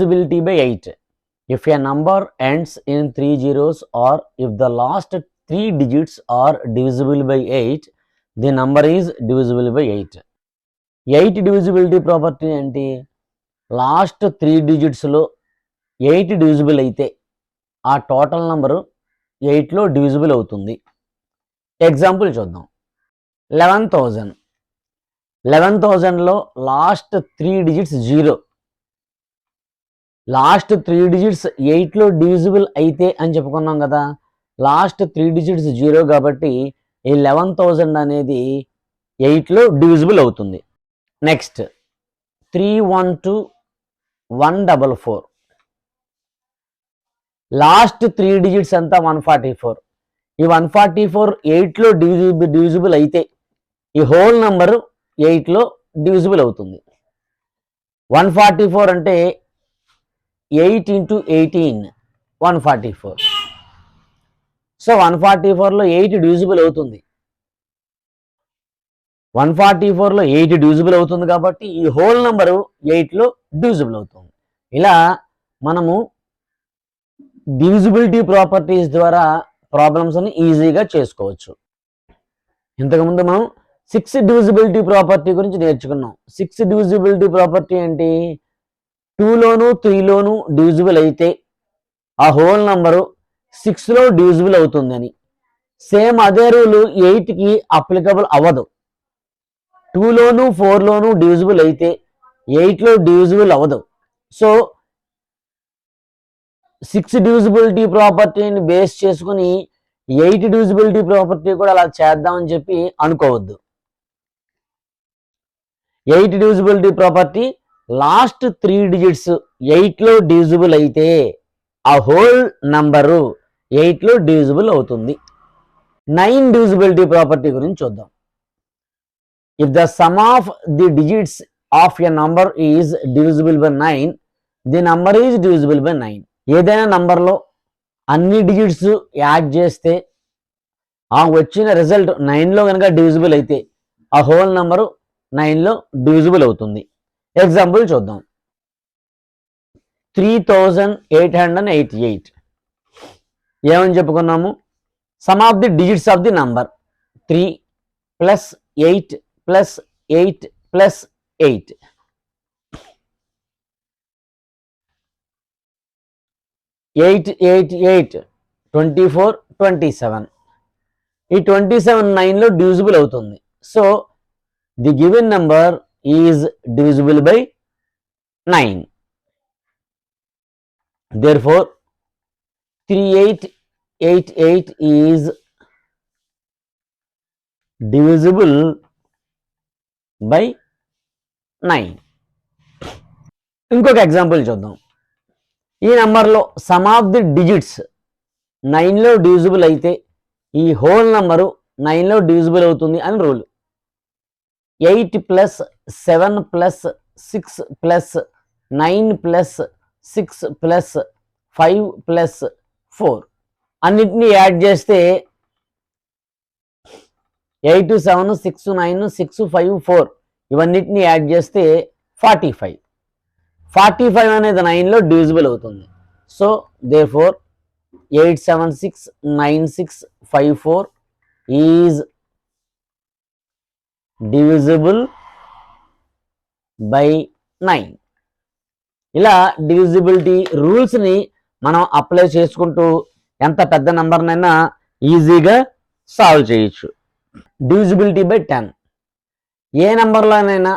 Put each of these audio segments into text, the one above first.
divisibility by 8. If a number ends in 3 zeros or if the last 3 digits are divisible by 8, the number is divisible by 8. 8 divisibility property ఏంటి? Last 3 డిజిట్స్లో 8 divisible అయితే ఆ total number 8లో divisible అవుతుంది. Example చూద్దాం. 11,000. 11,000లో last 3 digits 0. Last 3 digits 8లో divisible అయితే అని చెప్పుకున్నాం కదా. లాస్ట్ 3 డిజిట్స్ 0 కాబట్టి ఈ 11,000 అనేది 8లో డివిజిబుల్ అవుతుంది. నెక్స్ట్ 312,144. లాస్ట్ 3 డిజిట్స్ అంతా 144. ఈ 144 8లో డివిజిబుల్ అయితే ఈ హోల్ నంబరు 8లో డివిజిబుల్ అవుతుంది. 144 అంటే 8 into 18 144. సో 144లో 8 డివిజిబుల్ అవుతుంది. 144లో 8 డివిజిబుల్ అవుతుంది కాబట్టి ఈ హోల్ నంబరు 8లో డివిజిబుల్ అవుతుంది. ఇలా మనము డివిజిబిలిటీ ప్రాపర్టీస్ ద్వారా ప్రాబ్లమ్స్ని ఈజీగా చేసుకోవచ్చు. ఇంతకుముందు మనం 6 డివిజిబిలిటీ ప్రాపర్టీ గురించి నేర్చుకున్నాం. 6 డివిజిబిలిటీ ప్రాపర్టీ ఏంటి? 2లోను 3లోను డివిజిబుల్ అయితే ఆ హోల్ నంబరు 6లో డివిజిబుల్ అవుతుందని. సేమ్ అదే రూలు 8కి అప్లికబుల్ అవ్వదు. 2లోను 4లోను డివిజిబుల్ అయితే 8లో డివిజిబుల్ అవ్వదు. సో 6 డివిజిబిలిటీ ప్రాపర్టీని బేస్ చేసుకుని 8 డివిజిబిలిటీ ప్రాపర్టీ కూడా అలా చేద్దామని చెప్పి అనుకోవద్దు. 8 డివిజిబిలిటీ ప్రాపర్టీ లాస్ట్ 3 డిజిట్స్ 8లో డివిజిబుల్ అయితే ఆ హోల్ నంబరు 8లో డివిజిబుల్ అవుతుంది. 9 డివిజిబిలిటీ ప్రాపర్టీ గురించి చూద్దాం. If the sum of the digits of a number is divisible by 9, the number is divisible by 9. ఏదైనా నంబర్లో అన్ని డిజిట్స్ యాడ్ చేస్తే ఆ వచ్చిన రిజల్ట్ 9లో కనుక డివిజిబుల్ అయితే ఆ హోల్ నంబరు 9లో డివిజిబుల్ అవుతుంది. ఎగ్జాంపుల్ చూద్దాం. 3888. ఏమని చెప్పుకున్నాము? Some of the digits of the number 3 + 8 + 8 + 8. 8 8 8 24 27. ఈ 27 9లో డివిజిబుల్ అవుతుంది. So the given number is divisible by 9. Therefore 3888 is divisible by 9. ఇంకొక ఎగ్జాంపుల్ చూద్దాం. ఈ నంబర్లో సమ్ ఆఫ్ ది డిజిట్స్ 9లో డివిజిబుల్ అయితే ఈ హోల్ నంబరు 9లో డివిజిబుల్ అవుతుంది అని రూల్. 8 + 7 + 6 + 9 + 6 + 5 + 4 అన్నిటినీ యాడ్ చేస్తే 8 7 6 9 6 5 4 ఇవన్నిటిని యాడ్ చేస్తే 45. 45 అనేది 9లో డివిజిబుల్ అవుతుంది. So therefore 8769654 is divisible by 9. ఇలా డివిజిబిలిటీ రూల్స్ని మనం అప్లై చేసుకుంటూ ఎంత పెద్ద నెంబర్నైనా ఈజీగా సాల్వ్ చేయొచ్చు. Divisibility by 10. ఏ నెంబర్లోనైనా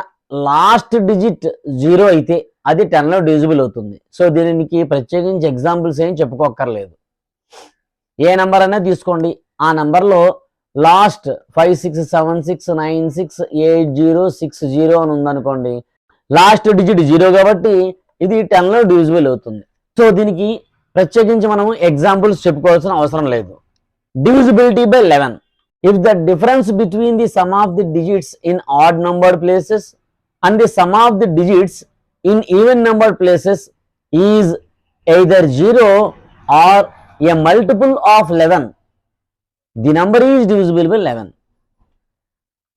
లాస్ట్ డిజిట్ 0 అయితే అది 10లో డివిజిబుల్ అవుతుంది. సో దీనికి ప్రత్యేకించి ఎగ్జాంపుల్స్ ఏం చెప్పుకోక్కర్లేదు. ఏ నెంబర్ అయినా తీసుకోండి, ఆ నెంబర్లో లాస్ట్ 5 6 7 6 9 6 8 0 6 0 అని ఉందనుకోండి, లాస్ట్ డిజిట్ 0 కాబట్టి ఇది 10లో డివిజిబుల్ అవుతుంది. సో దీనికి ప్రత్యేకించి మనం ఎగ్జాంపుల్స్ చెప్పుకోవాల్సిన అవసరం లేదు. Divisibility by 11. If the difference between the sum of the digits in odd numbered places and the sum of the digits in even numbered places is either 0 or a multiple of 11, the number is divisible by 11.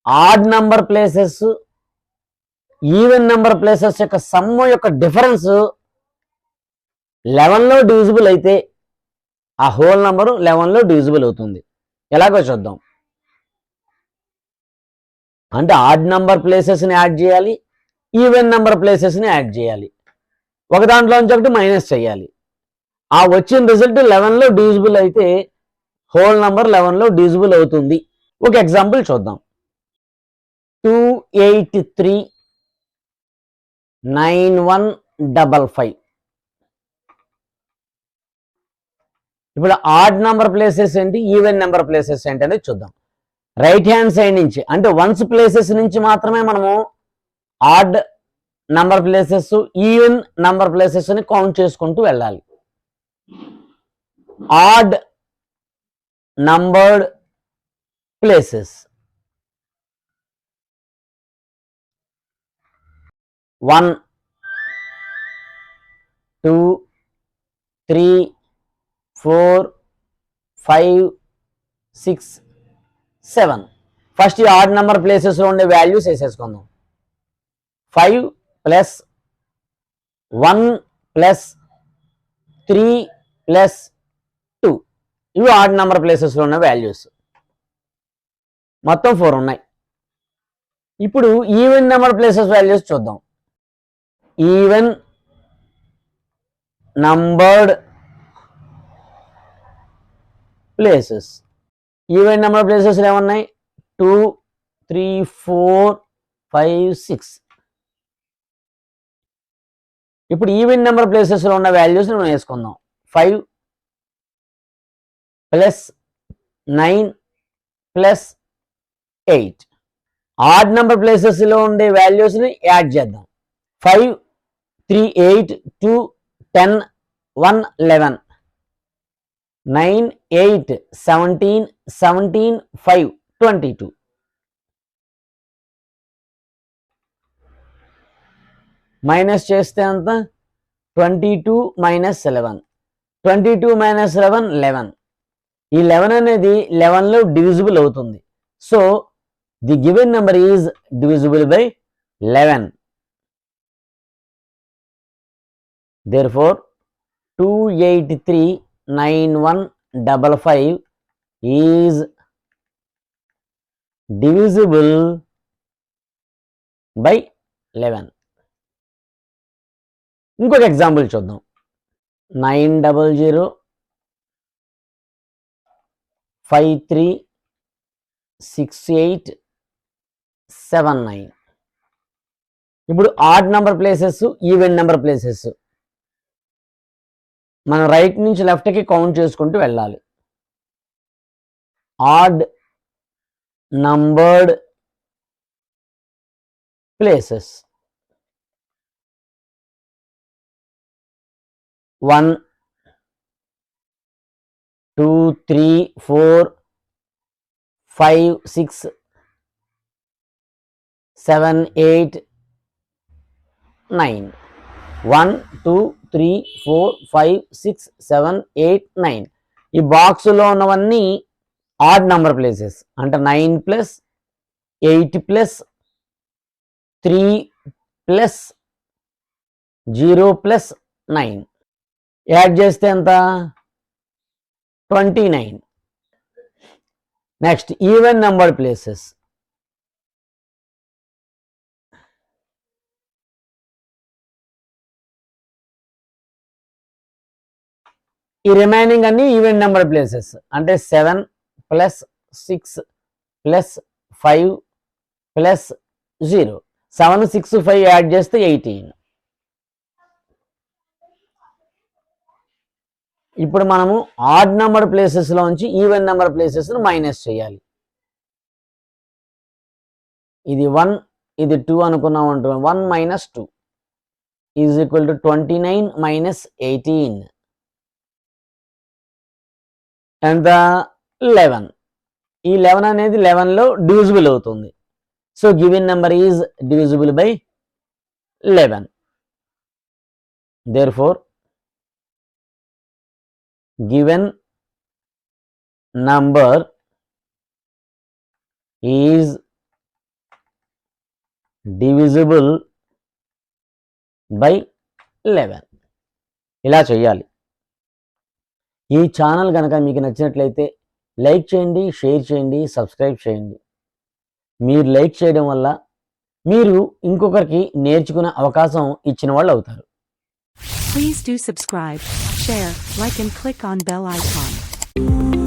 Odd number places, even number places యొక్క some యొక్క difference 11లో divisible అయితే ఆ whole number 11లో divisible అవుతుంది. ఎలాగో చూద్దాం. అంటే odd number ప్లేసెస్ని add చేయాలి, even number ప్లేసెస్ని add చేయాలి. ఒక దాంట్లో నుంచి ఒకటి మైనస్ చేయాలి. ఆ వచ్చిన రిజల్ట్ 11లో డివిజిబుల్ అయితే హోల్ నంబర్ 11లో డివిజిబుల్ అవుతుంది. ఒక ఎగ్జాంపుల్ చూద్దాం. 2839155. ఇప్పుడు ఆడ్ నంబర్ ప్లేసెస్ ఏంటి, ఈవెన్ నెంబర్ ప్లేసెస్ ఏంటి అనేది చూద్దాం. రైట్ హ్యాండ్ సైడ్ నుంచి అంటే వన్స్ ప్లేసెస్ నుంచి మాత్రమే మనము odd number places, even number places ని కౌంట్ చేసుకుంటూ వెళ్ళాలి. Odd numbered places 1 2 3 4 5 6 7. ఫస్ట్ ఈ ఆడ్ నంబర్ ప్లేసెస్ లో ఉండే వాల్యూస్ వేసేసుకుందాం. 5 ప్లస్ 1 ప్లస్ 3 ప్లస్ 2 ఇవి ఆడ్ నంబర్ ప్లేసెస్ లో ఉన్న వాల్యూస్. మొత్తం 4 ఉన్నాయి. ఇప్పుడు ఈవెన్ నెంబర్ ప్లేసెస్ వాల్యూస్ చూద్దాం. Even numbered places, even number places ఏమన్నాయి? 2 3 4 5 6. ఇప్పుడు ఈవెన్ నెంబర్ ప్లేసెస్ లో ఉన్న వాల్యూస్ మనం వేసుకుందాం. 5 plus 9 plus 8. Odd number places లో ఉండే వాల్యూస్ ని యాడ్ చేద్దాం. 5 3 8 2 10 1 11 9 8 17 17 5 22. మైనస్ చేస్తే అంత 22 మైనస్ 11. 22 మైనస్ 11 11. ఈ 11 అనేది 11లో డివిజిబుల్ అవుతుంది. So the given number is divisible by 11. Therefore 2839155 is divisible by 11. ఇంకొక ఎగ్జాంపుల్ చూద్దాం. 900536879. ఇప్పుడు odd number places, even number places మనం రైట్ నుంచి లెఫ్ట్కి కౌంట్ చేసుకుంటూ వెళ్ళాలి. Odd numbered places 1 2 3 4 5 6 7 8 9. 1 2 3 4 5 6 7 8 9. ఈ బాక్సులో ఉన్నవన్నీ ఆడ్ నంబర్ ప్లేసెస్. అంటే 9 plus 8 plus 3 plus 0 plus 9 add చేస్తే ఎంత? 29. Next even number places. ఈ రిమైనింగ్ అన్ని ఈవెన్ నెంబర్ ప్లేసెస్. అంటే 7 ప్లస్ 6 ప్లస్ 5 ప్లస్ 0. 7 6 5 యాడ్ చేస్తే 18. ఇప్పుడు మనము ఆడ్ నెంబర్ ప్లేసెస్లోంచి ఈవెన్ నెంబర్ ప్లేసెస్ను మైనస్ చేయాలి. ఇది 1 ఇది 2 అనుకున్నాం అంటున్నాం. 1 minus 2 is equal to 29 minus 18. ఎంత? 11. ఈ 11 అనేది 11లో డివిజిబుల్ అవుతుంది. So given number is divisible by 11. Therefore given number is divisible by 11. ఇలా చేయాలి. ఈ ఛానల్ కనుక మీకు నచ్చినట్లయితే లైక్ చేయండి, షేర్ చేయండి, సబ్స్క్రైబ్ చేయండి. మీరు లైక్ చేయడం వల్ల మీరు ఇంకొకరికి నేర్చుకునే అవకాశం ఇచ్చిన వాళ్ళు అవుతారు. Please do subscribe, share, like and click on bell icon.